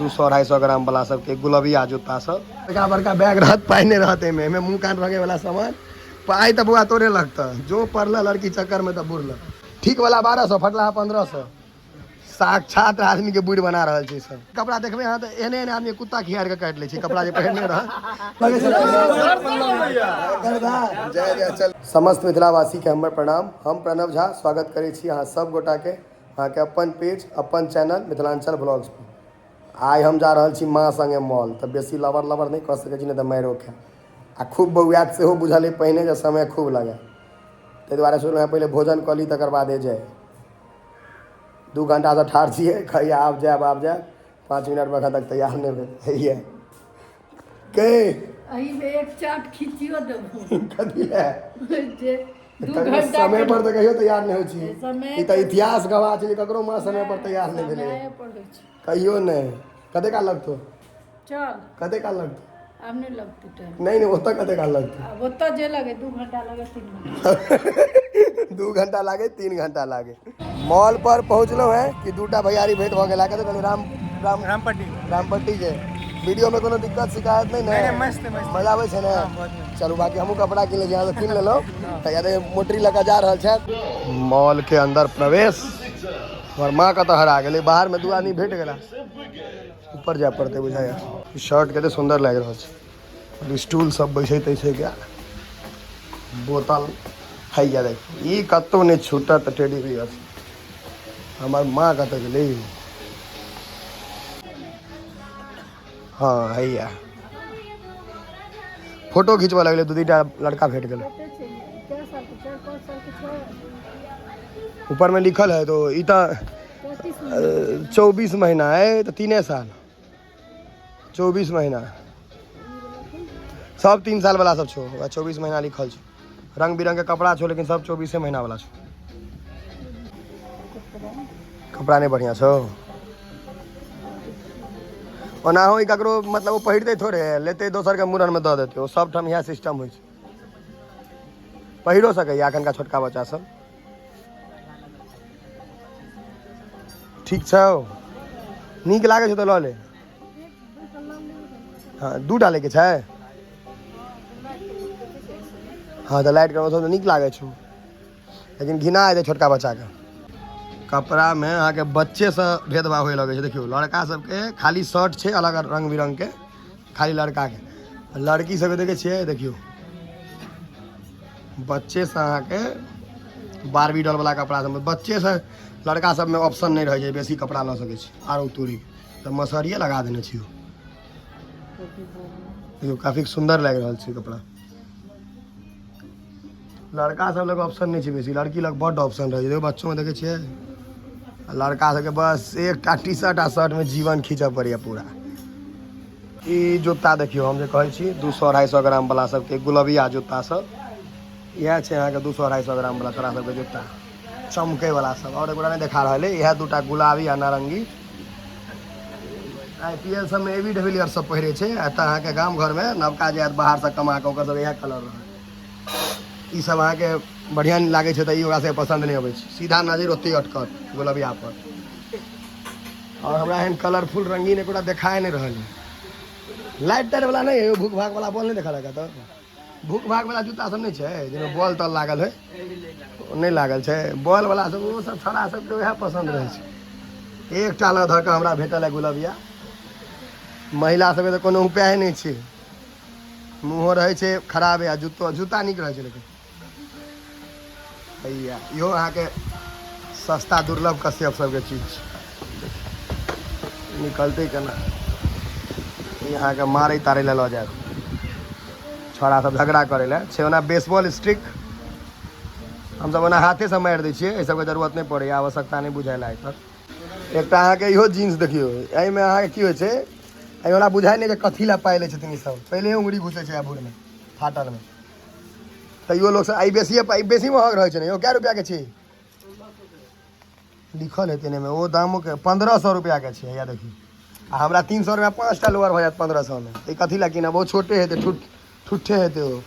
200-250 ग्राम वाला सबके गुलबिया जूता सब बड़का बड़का बैग रहत पाइने रहते में मुँह कान रखे वाला सामान पाई तो बुआ तोरे लगता जो पड़ल लड़की चक्कर में तो बुरल ठीक वाला 1200 फटला 1500 साक्षात आदमी के बुढ़ बना रहा है सब कपड़ा देखबे हाँ तो एहने एहने आदमी कुत्ता खियार के काट ले कपड़ा जो पहनने रह जय जय चल समस्त मिथिलावासी के हमर प्रणाम। हम प्रणव झा स्वागत करे छी अहाँ सब गोटा के अहाँ के अपन पेज अपन चैनल मिथिलांचल ब्लॉग्स पर। आई हम जा रहल छी माँ संगे मॉल तो बेसी लवर नहीं कह सके छी नहीं तो मारो खे आ खूब बौआत से बुझल है पहिने जे समय खूब लगे ताहि दुआरे सोचलहुँ पहले भोजन कऽ ली तकर बादे जाए 2 घंटा से ठाढ़ छिए कहिया आब जाए 5 मिनट में तक तैयार नहीं भेल के अही में एक चाट खींचियो देबो कथी है 2 घंटा समय पर तो कहियो तैयार नहीं हो छी ई त इतिहास गवाह छै ककरो मां समय पर तैयार नहीं भेले कहियो नहीं कते काल लगतो चल कते काल लगतो आब नहीं लगते टाइम नहीं ओतऽ कते काल लगतो अब ओतऽ जे लगे 2 घंटा लगे 3 घंटा 2 घंटा लागे 3 घंटा लागे मॉल पर पहुँचलो है कि दूटा भैयारी भेंट भ गेला कते कहली रामपट्टी के वीडियो में कोनो दिक्कत शिकायत नहीं ना मस्त मजा आवे छै ना चलू बाकी हमहू कपड़ा किन ले यहाँ किन लेलो तो याद मोटरी लगा जा रहल छै मॉल के अंदर प्रवेश और माँ का तो हरा गेलै बाहर में 2 आदमी भेट गेला ऊपर जाए पड़ते बुझाया शर्ट कते सुंदर लग रहा है स्टूल सब बैठे तैसे क्या बोतल है या देख ई कतौ नहीं छूटत टेडी बियर हमार माँ कत गेलै हाँ है या फोटो खींचवा लगले 2-3 लड़का भेट गेलै ऊपर में लिखल है तो ई तो 24 महीना है तो 3 साल 24 महीना सब 3 साल वाला सब छो 24 महीना लिखल छो रंग बिरंग के कपड़ा छो लेकिन सब 24 महीना वाला छो कपड़ा नहीं बढ़िया छो ओना हो ककरो मतलब वो पहिरते थोड़े लेते दोसर के मुरन में दऽ देते सब ठाम इएह सिस्टम होइ छै पहिरो सकैया एखन का छोटका बच्चा सब ठीक छौ नीक लागे छौ तो लऽ ले हाँ 2 डाले के छै हाँ तो लाइट करबो तो नीक लागे छौ लेकिन घिना है छोटका बच्चा के कपड़ा में अहाँ के बच्चे से भेदभाव होए लगे छै देखियो लड़का सबके खाली शर्ट छै अलग रंग बिरंग के खाली लड़का के लड़की सबके देखे छियै देखियो बच्चे से अहाँ के बारबी डॉल वाला कपड़ा सब बच्चे से लड़का सब में ऑप्शन नहीं रह जाए बेसी कपड़ा ल सके छी आरो तोरी तो मसरिये लगा देने छियो देखियो काफी सुंदर लग रहा छै कपड़ा लड़का सब लग ऑप्शन नहीं छै बेसी लड़की लग बड़ ऑप्शन रह देखो बच्चों में देखे छियै लड़का सबके बस एक टी शर्ट आ शर्ट में जीवन खींच पड़े पूरा ई जूता देखियो हम जे कहै छी 200-250 ग्राम वाला सबके गुलबिया जूता सब यह छै अहाँ के 200-250 ग्राम वाला तोरा सबके जूता चमके वाला सब और एगोरा नहीं देखा रहा है यह 2टा गुलाबी आ नारंगी IPL सब में एवी डिविलियर सब पहिरे छै एतऽ अहाँ के गांव घर में नवका जायत बाहर से कमा के ओकर सब यह कलर रहे ई सब अहाँ के बढ़िया लागे छै त ई ओकरा से पसंद नहीं आबै छै सीधा नजर ओते अटकत गुलबिया पर और हमरा एहन कलरफुल रंगीन एकोटा देखाय नहीं रहल लाइट टाइट वाला नहीं भूख भाग वाला बॉल नहीं देखा लगा तो भूख भाग वाला जूता सब नहीं छै जिसमें बॉल तल लागल है नहीं लागल छै बॉल वाला सब वो सब छड़ा सबके वएह पसंद रहे छै एकटा ल धऽ कऽ हमरा भेटल है गुलबिया महिला सबके तो कोनो उपाय नहीं छै मुँहो रहे छै खराब है जूता नीक रहे छै लेकिन भैया इहो अहाँ के सस्ता दुर्लभ कश्यप सबके चीज निकलते केना यहाँ के मारे तारे ले लऽ जाए छोड़ा सब झगड़ा करे ले छै ओना बेसबॉल स्टिक हम सब ओना हाथे से मारि दै छियै एहि सबके जरूरत नहीं पड़े आवश्यकता नहीं बुझाइल आइ तक एकटा अहाँ के इहो जीन्स देखियो एहि में अहाँ के की होइ छै एहि ओना बुझाइ नहीं जे कथी ला पाइ लै छथिन ई सब पहिले उंगली घुसे छै आबूर में फाटल में तैयो लोग सब बेसी महग रहे छै ने कै रुपया के छै लिखल है तेने में वो दामो के 1500 रुपया के छै या देखियो आ हमरा 300 रुपया 5टा लोअर हो जात 1500 में ई कथी ला किना बहुत छोटे हेते ठुठे हेते ओ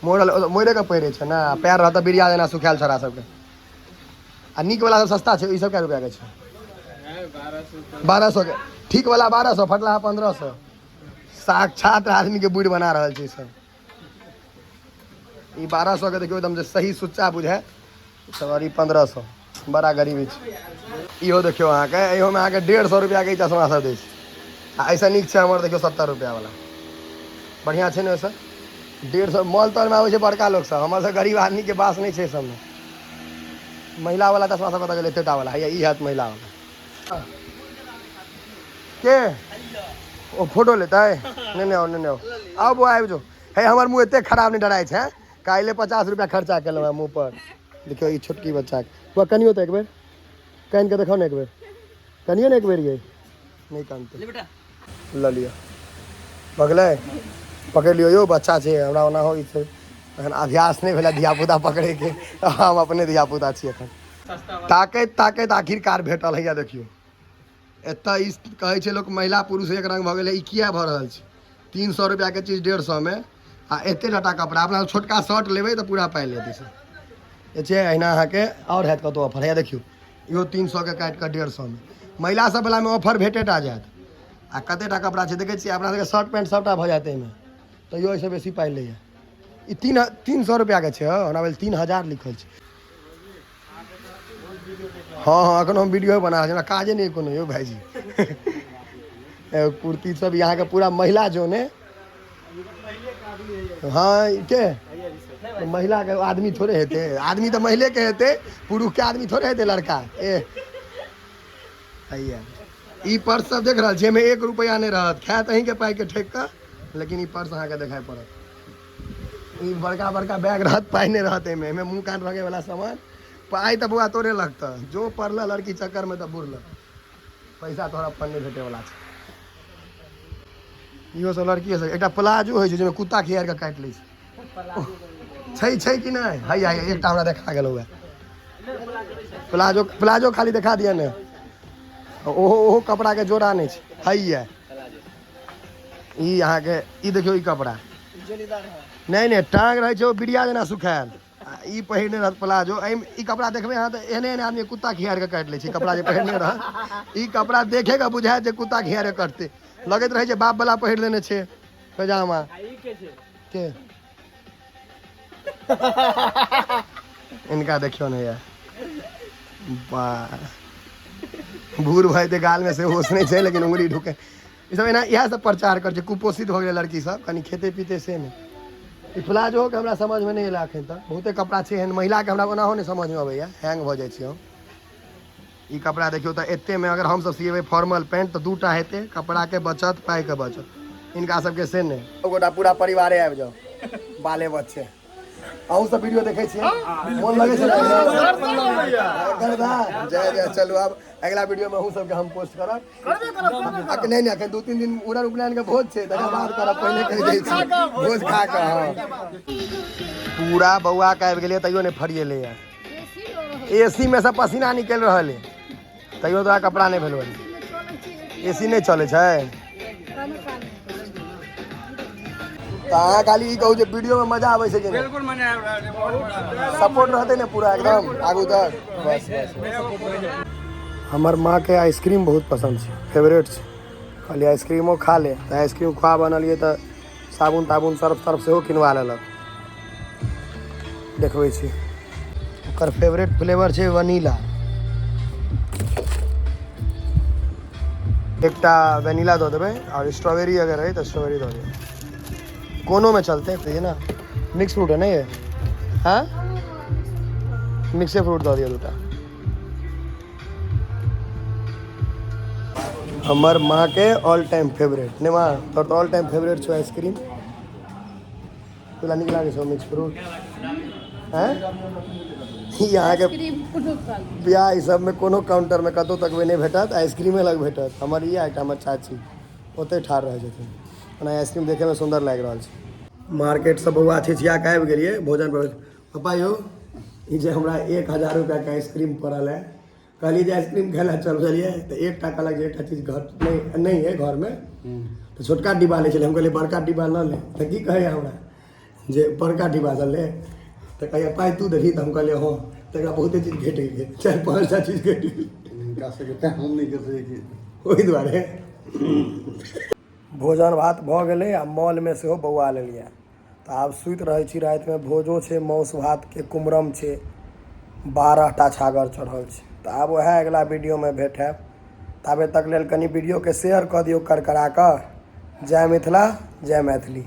मॉडल मोरे के पहिरे छै ना पैर रहता बिरिया जेना सुखायल छोरा सबके आ नीक वाला सब सस्ता छै ई सब कै रुपया के छै 1200 के थिक वाला 1200, फटला 1500। साक्षात आदमी के बूढ़ बना रहा है सब। ये 1200 के देखियो एकदम सही सुच्चा बुझे सब, और 1500 बड़ा गरीबी छै। इहो देखियो अहाँ के, इहो में अहाँ के 150 रुपया के चश्मा सब दै छै। ऐसा नीक छै हमर देखियो 70 रुपया वाला, बढ़िया छै ने वैसे। 150 मॉल तॉल में आबै छै बड़का लोग सब, हमर सब गरीब आदमी के पास नहीं छै सब में। महिला वाला चश्मा सब कतऽ गेलै, एतेटा वाला है, ई हैत महिला वाला के ओ फोटो लेता है। नहीं आओ अब वो आबि जो है। हमर मुँह एते खराब नहीं डराय छै, काल्हि 50 रुपया खर्चा केलहुँ मुँह पर। देखियो ई छोटकी बच्चा के कनियो तो एक बेर कान के देखो ने, एक बेर कनियो ने एक बेर ये नहीं कानते ल लियो भगलै पकड़ लियो। यो बच्चा छै, हमरा ओना हो छै एखन अभ्यास नहीं भेलै धियापुता पकड़े के, हम अपने धियापुता छी एखन। ताकैत ताकैत आखिरकार भेटल है। देखियो एतऽ ई कहै छै लोक महिला पुरुष एक रंग भऽ गेलै, ई किया भऽ रहल छै? 300 रुपया के चीज 150 में आ एते टाटा कपड़ा। अपना छोटका शर्ट लेबै तऽ पूरा पाइ लेतै से। ये छै अहिना अहाँके और हैत कतौ ऑफर है। देखियो इहो 300 के काटि कऽ 150 में। महिला सब वाला में ऑफर भेटेटा जायत। आ कतेटा कपड़ा छै देखै छियै, अपना सबके शर्ट पैंट सबटा भऽ जायत एहिमे, तैयो एहिसँ बेसी पाइ लैए। ई 300 रुपया के छै, हमरा भेल 3000 लिखल छै। हाँ एखन हम वीडियो बना रहल छी, हमरा काजे नहीं कोनो यौ भाईजी। कुर्ती सब यहाँ के पूरा महिला जो ने। हाँ के महिला के आदमी थोड़े हेते, आदमी तो महिले के हेते, पुरुष के आदमी थोड़े हेते लड़का। ई पर्स सब देख रहल छियै, एहिमे 1 रुपया नहीं रहत, खायत अहीं के पाइ के ठेक कऽ, लेकिन ई पर्स अहाँके देखाय पड़त। ई बड़का बड़का बैग रहत, पाइ नहीं रहत एहिमे। एहिमे मुँह कान रखे वाला सामान, पाइ तो बुआ तोरे लगता। जो पड़ल लड़की चक्कर में तो बुरल, पैसा तोहरा अपन नहीं भेटे वाला छै। इहो सब लड़की सब। एकटा प्लाजो होइ छै जाहिमे कुत्ता खियार के काटि लै छै कि नहीं? है एकटा हमरा देखा गेल हुए प्लाजो खाली देखा दिया ने, ओहो कपड़ा के जोड़ा नहीं छै। है ई अहाँ के ई देखियो, ई कपड़ा नहीं टांग रहे छै, ओ बिड़िया जेना सुखायल। ई पहिरने रहत प्लाजो। ई कपड़ा देखबे अहाँ तऽ एहने आदमी कुत्ता खियार के काटि लै छै। कपड़ा जे पहिरने रहत, ई कपड़ा देखे के बुझायत जे कुत्ता खियार के काटते। लगैत रहे छै बाप वाला पहिर लेने छै पैजामा के। इनका देखियो ने यार, बूढ़ भाई के गाल में से होश नहीं छै, लेकिन उंगली ढुके। ई सब एना इएह सब प्रचार कर छै, कुपोषित हो गेलै लड़की सब, कनी खेते पीते से नहीं। ई प्लाजो के हमरा समझ में नहीं एला एखन तक। बहुते कपड़ा छै एहन महिला के, हमरा ओनाहो नहीं समझ में अबैया, हैंग भऽ जाइ छी हम। ई कपड़ा देखियो तऽ एते में अगर हम सब सिएबै फॉर्मल पैंट तऽ 2टा हेतै, कपड़ा के बचत, पाइ के बचत। इनका सबके से नहीं। गोटा पूरा परिवारे आबि जाओ, बाले बच्चे। अहूँ सब वीडियो देखे छियै, मोन लगे छै। जय जय। चलू अब अगला वीडियो में अहूँ सबके हम पोस्ट करब। नहीं अखन 2-3 दिन उड़न उपनयन के भोज छै, तकर बाद करब, पहिले कहि दै छी भोज खा कऽ। पूरा बौआ के आबि गेलियै तैयो नहीं फरिएलै यार। एसी में से पसीना निकल रहल है, तैयो तोरा कपड़ा नहीं भेल। एसी नहीं चले छै तो अहाँ खाली ई कहू जे वीडियो में मजा आबै छै कि नहीं? बिल्कुल मजा आबि रहल है, सपोर्ट रहते ने पूरा एकदम आगू तक। बस हमर माँ के आइसक्रीम बहुत पसंद छै, फेवरेट छै। खाली आइसक्रीमो खा ले तो आइसक्रीम खुआ बनलिए तो साबुन ताबुन सर्फ सेहो किनवा लेलक। देखबै छी ओकर फेवरेट फ्लेवर छै वनीला। एकटा वेनिला दो देबै और स्ट्रॉबेरी अगर है तो स्ट्रॉबेरी दो देबै। कोनो में चलते तो ये ना मिक्स फ्रूट है ना ये। हाँ मिक्से फ्रूट दो दिया 2टा। हमर माँ के ऑल टाइम फेवरेट नहीं माँ, तोर तो ऑल टाइम फेवरेट छो आइसक्रीम। तोरा नीक लागे छो मिक्स फ्रूट? हैं यहाँ के बियाह ई सब में कोनो काउंटर में कतौ तक नहीं भेटत, आइसक्रीमे लग भेटत। हमर ई एकटा हमर चाची ओते ठाड़ रहे छथिन, ओना आइसक्रीम देखे में सुंदर लाग रहल छै। मार्केट से बौआ छिछिया के आबि गेलियै भोजन पर। पापा यौ ई जे हमरा 1000 रुपया के आइसक्रीम पड़ल है, कहलिए जे आइसक्रीम खाय ला चल गेलियै तो एकटा कहलक जे एकटा चीज घर नहीं है घर में, तो छोटका डिब्बा ले चले। हम कहलिए बड़का डिब्बा ल ले, तो की कहे हमरा जे बड़का डिब्बा ल ले, तो कहिए पाइ तू देखी। तो हम कहलिए हाँ, तो बहुते चीज भेट गेल, 4-5 चीज भेट गेल। हम नहीं कर सके ओहि दुआरे भोजन भात भऽ गेलै आ मॉलमे सेहो बौआ लेलियै तऽ आब सुति रहै छी। रातिमे भोजो छै, मासु भातके कुमरम छै, 12टा छागर चढ़ल छै। तऽ आब वएह अगिला वीडियोमे भेट हैब। ताबे तक लेल कनि वीडियोके शेयर कऽ दियौ करकरा कऽ। जय मिथिला, जय मैथिली।